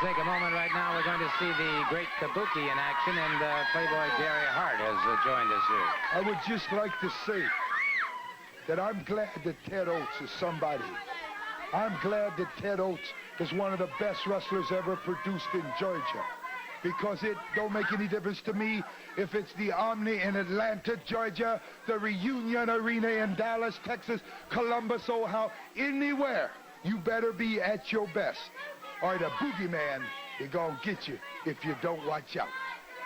take a moment right now. We're going to see the great Kabuki in action, and Playboy Gary Hart has joined us here. I would just like to say that I'm glad that Ted Oates is somebody. I'm glad that Ted Oates is one of the best wrestlers ever produced in Georgia, because it don't make any difference to me if it's the Omni in Atlanta, Georgia, the Reunion Arena in Dallas, Texas, Columbus, Ohio, anywhere. You better be at your best, or the boogeyman is gonna get you if you don't watch out.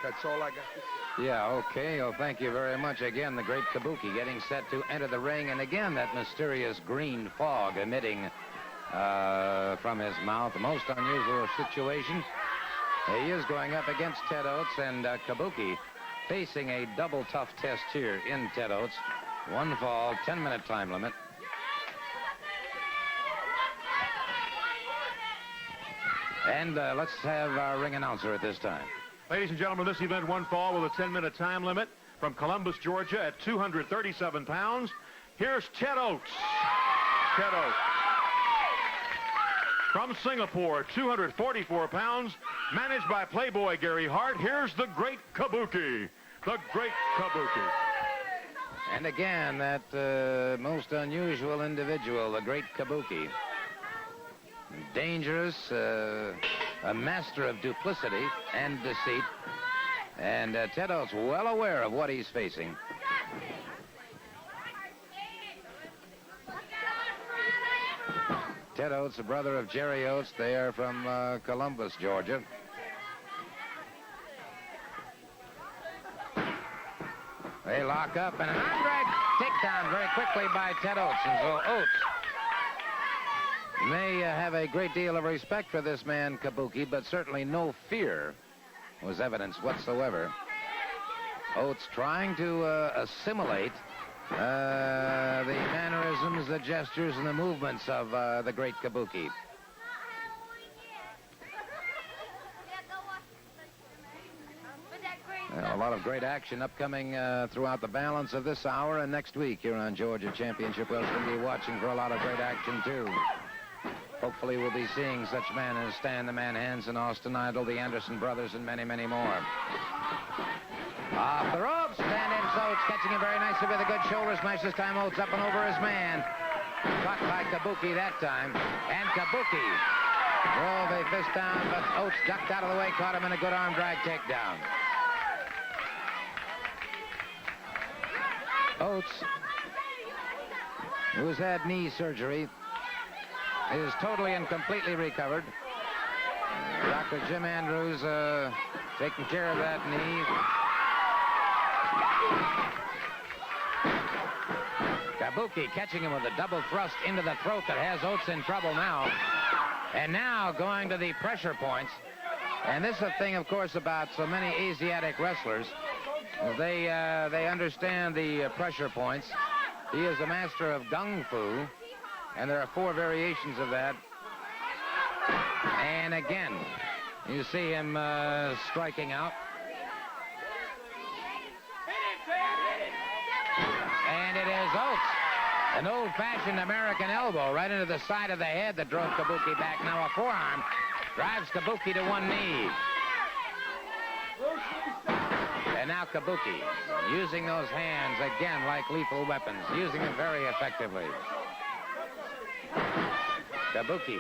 That's all I got to say. Yeah, okay. Well, thank you very much. Again, the great Kabuki getting set to enter the ring, and again, that mysterious green fog emitting from his mouth. A most unusual situation. He is going up against Ted Oates, and Kabuki facing a double tough test here in Ted Oates. One fall, 10-minute time limit. And let's have our ring announcer at this time. Ladies and gentlemen, this event one fall with a 10-minute time limit from Columbus, Georgia at 237 pounds. Here's Ted Oates. Ted Oates. From Singapore, 244 pounds, managed by Playboy Gary Hart. Here's the great Kabuki. The great Kabuki. And again, that most unusual individual, the great Kabuki. Dangerous, a master of duplicity and deceit. And Ted Oates well aware of what he's facing. Ted Oates, a brother of Jerry Oates. They are from Columbus, Georgia. They lock up, and an arm drag takedown very quickly by Ted Oates. And so Oates may have a great deal of respect for this man, Kabuki, but certainly no fear was evidenced whatsoever. Oates trying to assimilate the mannerisms, the gestures, and the movements of the great Kabuki. A lot of great action upcoming throughout the balance of this hour and next week here on Georgia Championship Wrestling. We'll be watching for a lot of great action, too. Hopefully we'll be seeing such men as Stan the Man Hansen, Austin Idol, the Anderson brothers, and many, many more. Off the ropes, stand-in Oates, catching him very nicely with a good shoulder smash. This time Oates up and over his man. Caught by Kabuki that time. And Kabuki drove a fist down, but Oates ducked out of the way, caught him in a good arm drag takedown. Oates, who's had knee surgery, is totally and completely recovered. Dr. Jim Andrews taking care of that knee. Kabuki catching him with a double thrust into the throat that has Oates in trouble now. And now going to the pressure points. And this is the thing, of course, about so many Asiatic wrestlers. They understand the pressure points. He is a master of Gung Fu. And there are 4 variations of that. And again, you see him striking out. And it is Oates. An old-fashioned American elbow right into the side of the head that drove Kabuki back. Now a forearm drives Kabuki to one knee. And now Kabuki using those hands again like lethal weapons, using them very effectively. Kabuki.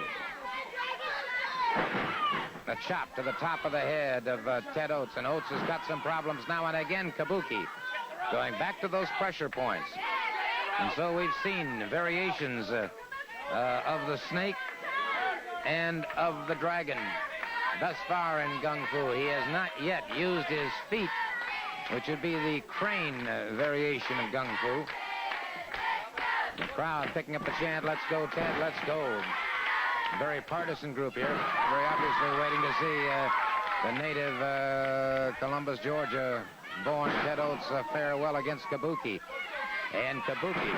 A chop to the top of the head of Ted Oates, and Oates has got some problems now, and again Kabuki going back to those pressure points. And so we've seen variations of the snake and of the dragon thus far in Gung Fu. He has not yet used his feet, which would be the crane variation of Gung Fu. The crowd picking up the chant, "Let's go, Ted, let's go." Very partisan group here. Very obviously waiting to see the native Columbus, Georgia born Ted Oates fare well against Kabuki. And Kabuki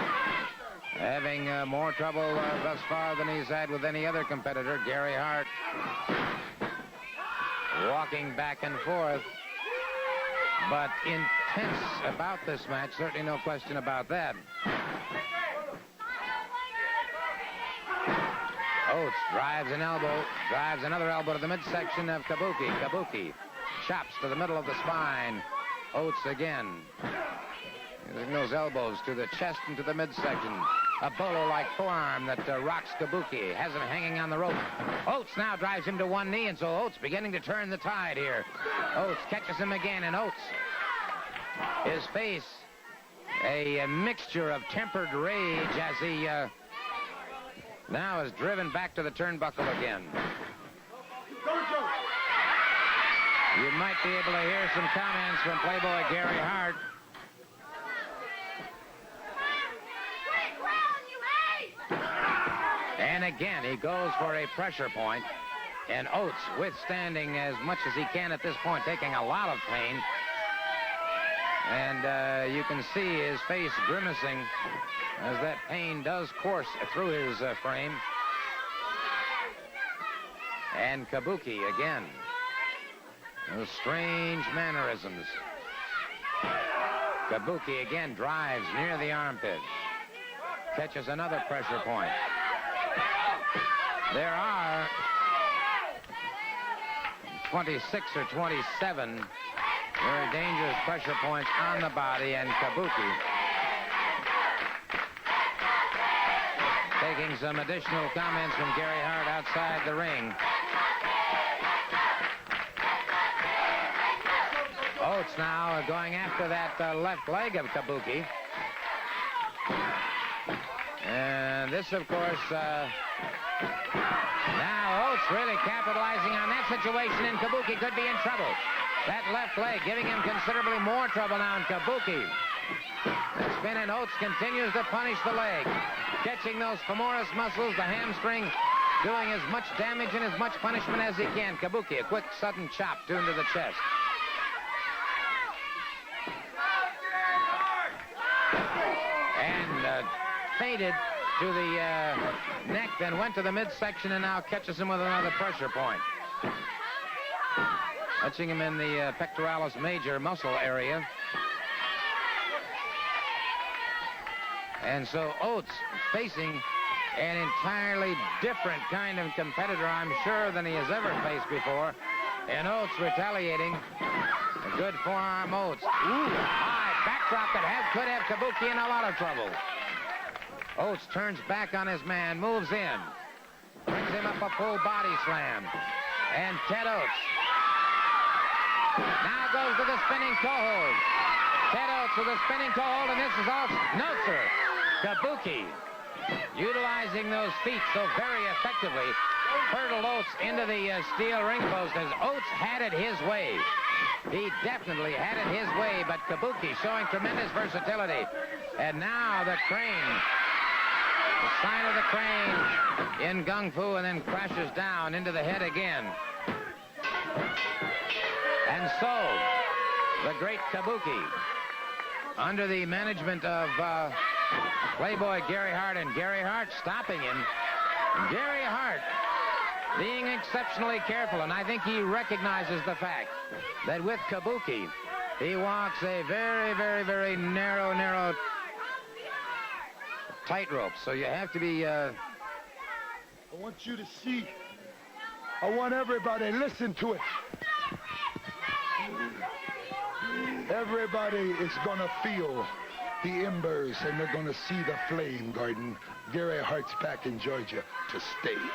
having more trouble thus far than he's had with any other competitor. Gary Hart walking back and forth, but intense about this match. Certainly no question about that. Oates drives an elbow, drives another elbow to the midsection of Kabuki. Kabuki chops to the middle of the spine. Oates again. Using those elbows to the chest and to the midsection. A bolo-like forearm that rocks Kabuki. Has him hanging on the rope. Oates now drives him to one knee, and so Oates beginning to turn the tide here. Oates catches him again, and Oates, his face a mixture of tempered rage as he now is driven back to the turnbuckle again. You might be able to hear some comments from Playboy Gary Hart. And again, he goes for a pressure point, and Oates withstanding as much as he can at this point, taking a lot of pain. And you can see his face grimacing as that pain does course through his frame. And Kabuki again. Those strange mannerisms. Kabuki again drives near the armpit. Catches another pressure point. There are 26 or 27 very dangerous pressure points on the body, and Kabuki taking some additional comments from Gary Hart outside the ring. Oates now going after that left leg of Kabuki. And this, of course, now Oates really capitalizing on that situation, and Kabuki could be in trouble. That left leg giving him considerably more trouble now, and Kabuki. The spin, and Oates continues to punish the leg. Catching those femoris muscles, the hamstring, doing as much damage and as much punishment as he can. Kabuki, a quick, sudden chop tuned to the chest. And faded to the neck, then went to the midsection, and now catches him with another pressure point. Touching him in the pectoralis major muscle area. And so Oates facing an entirely different kind of competitor, I'm sure, than he has ever faced before. And Oates retaliating. A good forearm, Oates. Ooh, high backdrop that could have Kabuki in a lot of trouble. Oates turns back on his man, moves in. Brings him up a full body slam. And Ted Oates now goes to the spinning toe hold. Ted Oates with a spinning toe hold, and this is all. No, sir. Kabuki, utilizing those feet so very effectively, hurdled Oates into the steel ring post as Oates had it his way. He definitely had it his way, but Kabuki showing tremendous versatility. And now the crane. The sign of the crane in Gung Fu, and then crashes down into the head again. And so, the great Kabuki, under the management of Playboy Gary Hart, and Gary Hart stopping him. Gary Hart being exceptionally careful, and I think he recognizes the fact that with Kabuki, he walks a very, very, very narrow tightrope. So you have to be... I want you to see. I want everybody to listen to it. Everybody is going to feel the embers, and they're going to see the flame, Gordon. Gary Hart's back in Georgia to stay.